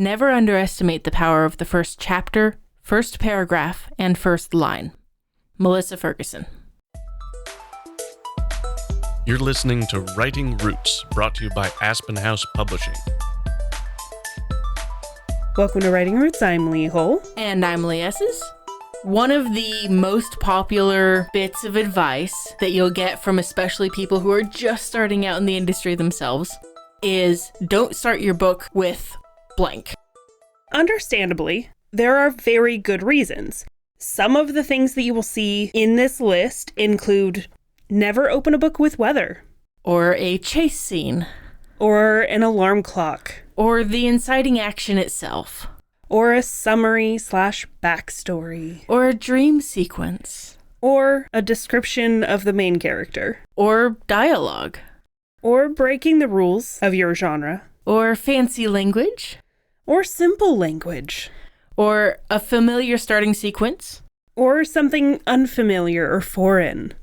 Never underestimate the power of the first chapter, first paragraph, and first line. Melissa Ferguson. You're listening to Writing Roots, brought to you by Aspen House Publishing. Welcome to Writing Roots. I'm Lee Hull. And I'm Lee Esses. One of the most popular bits of advice that you'll get from especially people who are just starting out in the industry themselves is don't start your book with blank. Understandably, there are very good reasons. Some of the things that you will see in this list include never open a book with weather. Or a chase scene. Or an alarm clock. Or the inciting action itself. Or a summary/backstory. Or a dream sequence. Or a description of the main character. Or dialogue. Or breaking the rules of your genre. Or fancy language. Or simple language. Or a familiar starting sequence. Or something unfamiliar or foreign.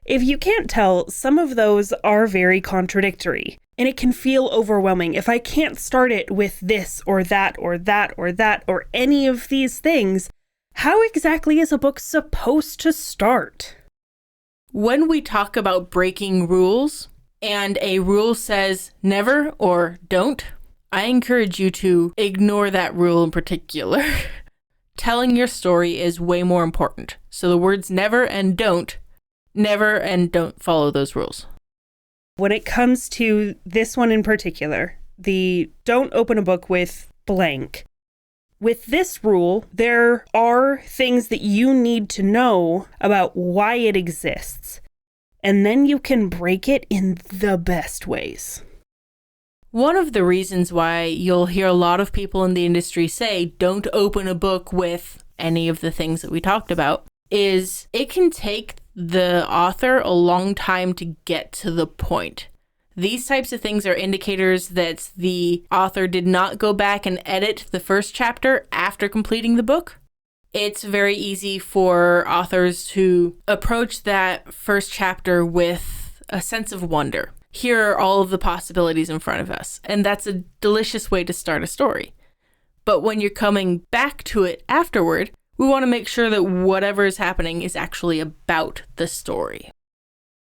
If you can't tell, some of those are very contradictory, and it can feel overwhelming. If I can't start it with this or that or that or that or any of these things, how exactly is a book supposed to start? When we talk about breaking rules, and a rule says never or don't, I encourage you to ignore that rule in particular. Telling your story is way more important. So the words never and don't follow those rules. When it comes to this one in particular, the don't open a book with blank. With this rule, there are things that you need to know about why it exists. And then you can break it in the best ways. One of the reasons why you'll hear a lot of people in the industry say don't open a book with any of the things that we talked about is it can take the author a long time to get to the point. These types of things are indicators that the author did not go back and edit the first chapter after completing the book. It's very easy for authors to approach that first chapter with a sense of wonder. Here are all of the possibilities in front of us, and that's a delicious way to start a story. But when you're coming back to it afterward, we want to make sure that whatever is happening is actually about the story.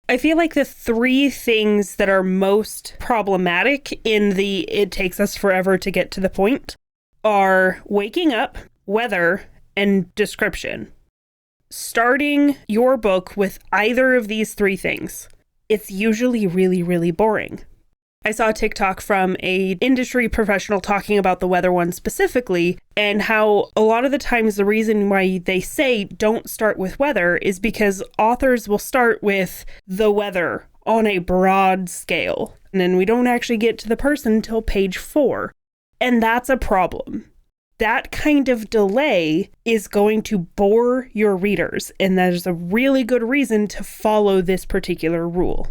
I feel like the three things that are most problematic in the it takes us forever to get to the point are waking up, weather, and description. Starting your book with either of these three things, it's usually really, really boring. I saw a TikTok from an industry professional talking about the weather one specifically, and how a lot of the times the reason why they say don't start with weather is because authors will start with the weather on a broad scale, and then we don't actually get to the person until page 4. And that's a problem. That kind of delay is going to bore your readers, and there's a really good reason to follow this particular rule.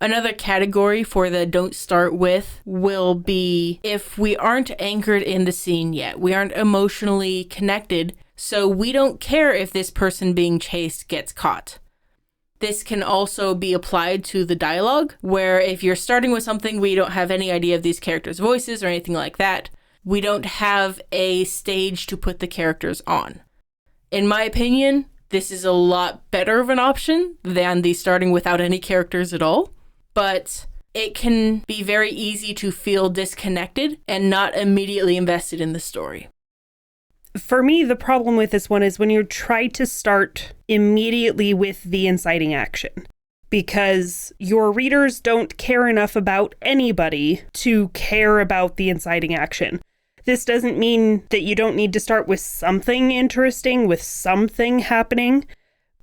Another category for the don't start with will be if we aren't anchored in the scene yet. We aren't emotionally connected, so we don't care if this person being chased gets caught. This can also be applied to the dialogue, where if you're starting with something we don't have any idea of these characters' voices or anything like that, we don't have a stage to put the characters on. In my opinion, this is a lot better of an option than the starting without any characters at all. But it can be very easy to feel disconnected and not immediately invested in the story. For me, the problem with this one is when you try to start immediately with the inciting action, because your readers don't care enough about anybody to care about the inciting action. This doesn't mean that you don't need to start with something interesting, with something happening,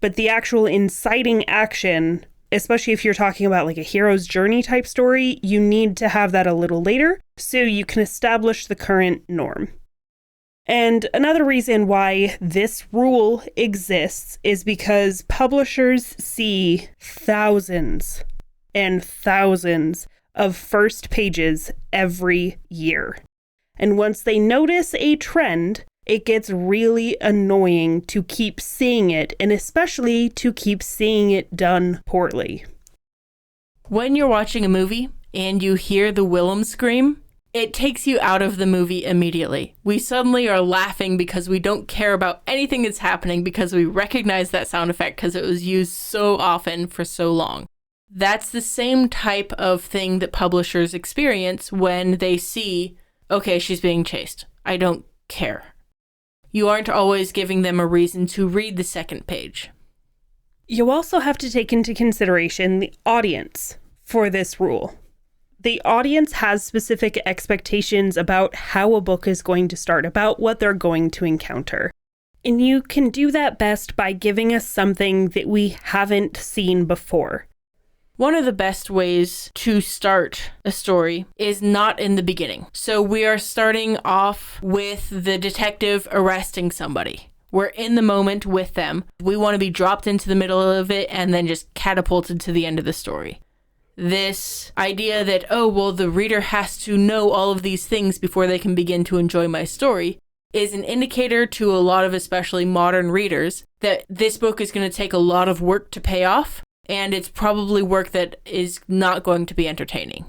but the actual inciting action, especially if you're talking about like a hero's journey type story, you need to have that a little later so you can establish the current norm. And another reason why this rule exists is because publishers see thousands and thousands of first pages every year. And once they notice a trend, it gets really annoying to keep seeing it, and especially to keep seeing it done poorly. When you're watching a movie and you hear the Willem scream, it takes you out of the movie immediately. We suddenly are laughing because we don't care about anything that's happening because we recognize that sound effect because it was used so often for so long. That's the same type of thing that publishers experience when they see, okay, she's being chased. I don't care. You aren't always giving them a reason to read the second page. You also have to take into consideration the audience for this rule. The audience has specific expectations about how a book is going to start, about what they're going to encounter. And you can do that best by giving us something that we haven't seen before. One of the best ways to start a story is not in the beginning. So we are starting off with the detective arresting somebody. We're in the moment with them. We want to be dropped into the middle of it and then just catapulted to the end of the story. This idea that, oh, well, the reader has to know all of these things before they can begin to enjoy my story is an indicator to a lot of especially modern readers that this book is going to take a lot of work to pay off, and it's probably work that is not going to be entertaining.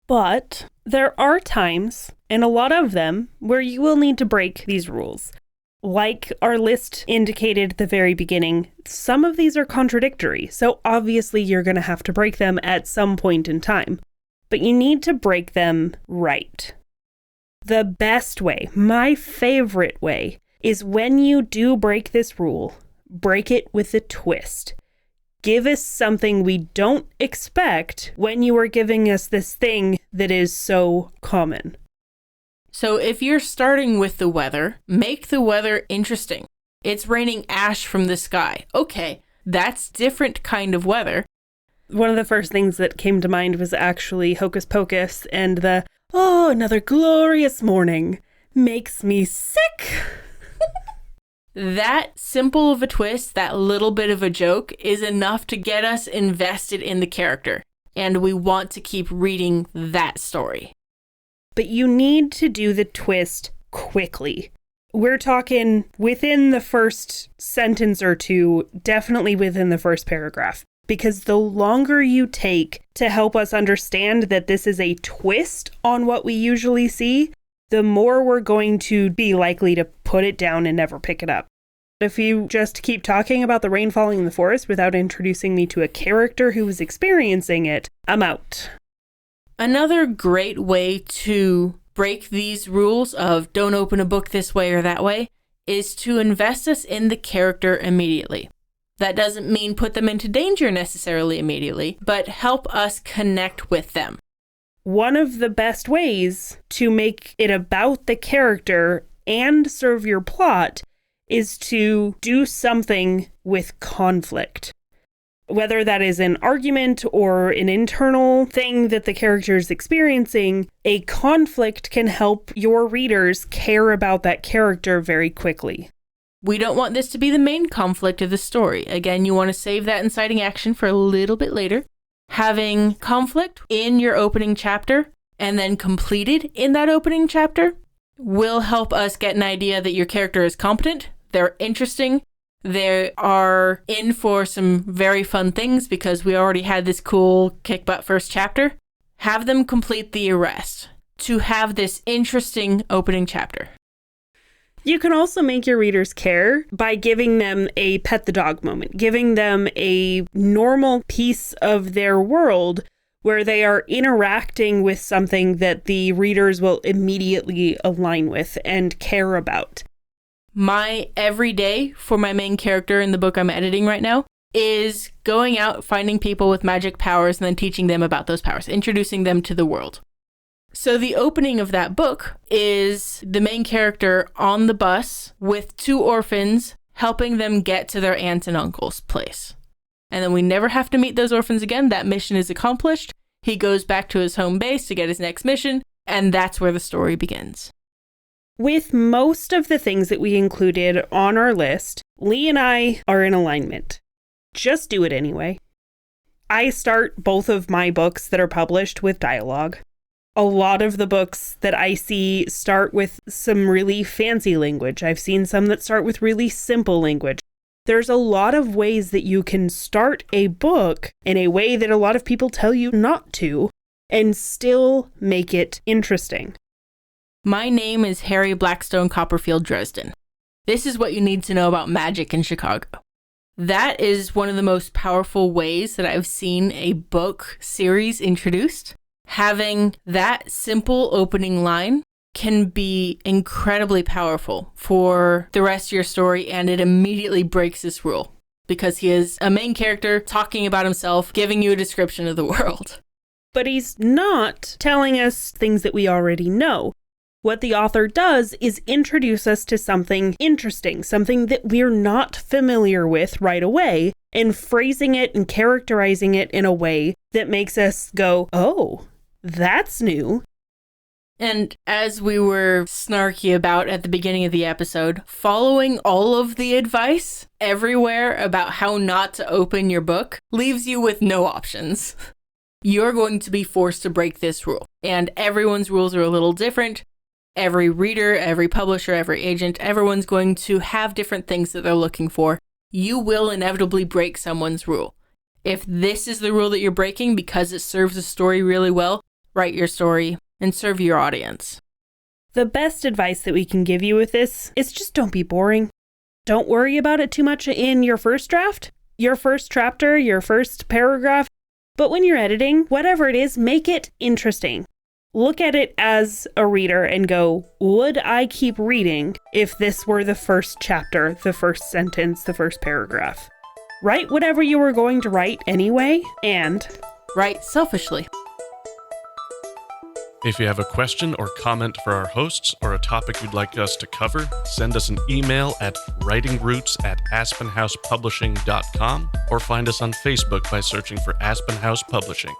But there are times, and a lot of them, where you will need to break these rules. Like our list indicated at the very beginning, some of these are contradictory, so obviously you're going to have to break them at some point in time. But you need to break them right. The best way, my favorite way, is when you do break this rule, break it with a twist. Give us something we don't expect when you are giving us this thing that is so common. So if you're starting with the weather, make the weather interesting. It's raining ash from the sky. Okay, that's different kind of weather. One of the first things that came to mind was actually Hocus Pocus and the, oh, another glorious morning makes me sick. That simple of a twist, that little bit of a joke, is enough to get us invested in the character. And we want to keep reading that story. But you need to do the twist quickly. We're talking within the first sentence or two, definitely within the first paragraph. Because the longer you take to help us understand that this is a twist on what we usually see, the more we're going to be likely to put it down and never pick it up. If you just keep talking about the rain falling in the forest without introducing me to a character who is experiencing it, I'm out. Another great way to break these rules of don't open a book this way or that way is to invest us in the character immediately. That doesn't mean put them into danger necessarily immediately, but help us connect with them. One of the best ways to make it about the character and serve your plot is to do something with conflict. Whether that is an argument or an internal thing that the character is experiencing, a conflict can help your readers care about that character very quickly. We don't want this to be the main conflict of the story. Again, you want to save that inciting action for a little bit later. Having conflict in your opening chapter and then completed in that opening chapter will help us get an idea that your character is competent, they're interesting, they are in for some very fun things because we already had this cool kick-butt first chapter. Have them complete the arrest to have this interesting opening chapter. You can also make your readers care by giving them a pet the dog moment, giving them a normal piece of their world where they are interacting with something that the readers will immediately align with and care about. My everyday for my main character in the book I'm editing right now is going out, finding people with magic powers, and then teaching them about those powers, introducing them to the world. So the opening of that book is the main character on the bus with two orphans, helping them get to their aunt and uncle's place. And then we never have to meet those orphans again. That mission is accomplished. He goes back to his home base to get his next mission, and that's where the story begins. With most of the things that we included on our list, Lee and I are in alignment. Just do it anyway. I start both of my books that are published with dialogue. A lot of the books that I see start with some really fancy language. I've seen some that start with really simple language. There's a lot of ways that you can start a book in a way that a lot of people tell you not to, and still make it interesting. My name is Harry Blackstone Copperfield Dresden. This is what you need to know about magic in Chicago. That is one of the most powerful ways that I've seen a book series introduced. Having that simple opening line can be incredibly powerful for the rest of your story, and it immediately breaks this rule because he is a main character talking about himself, giving you a description of the world. But he's not telling us things that we already know. What the author does is introduce us to something interesting, something that we're not familiar with right away, and phrasing it and characterizing it in a way that makes us go, oh, that's new. And as we were snarky about at the beginning of the episode, following all of the advice everywhere about how not to open your book leaves you with no options. You're going to be forced to break this rule. And everyone's rules are a little different. Every reader, every publisher, every agent, everyone's going to have different things that they're looking for. You will inevitably break someone's rule. If this is the rule that you're breaking because it serves the story really well, write your story and serve your audience. The best advice that we can give you with this is just don't be boring. Don't worry about it too much in your first draft, your first chapter, your first paragraph. But when you're editing, whatever it is, make it interesting. Look at it as a reader and go, would I keep reading if this were the first chapter, the first sentence, the first paragraph? Write whatever you were going to write anyway, and write selfishly. If you have a question or comment for our hosts or a topic you'd like us to cover, send us an email at writingroots@aspenhousepublishing.com or find us on Facebook by searching for Aspen House Publishing.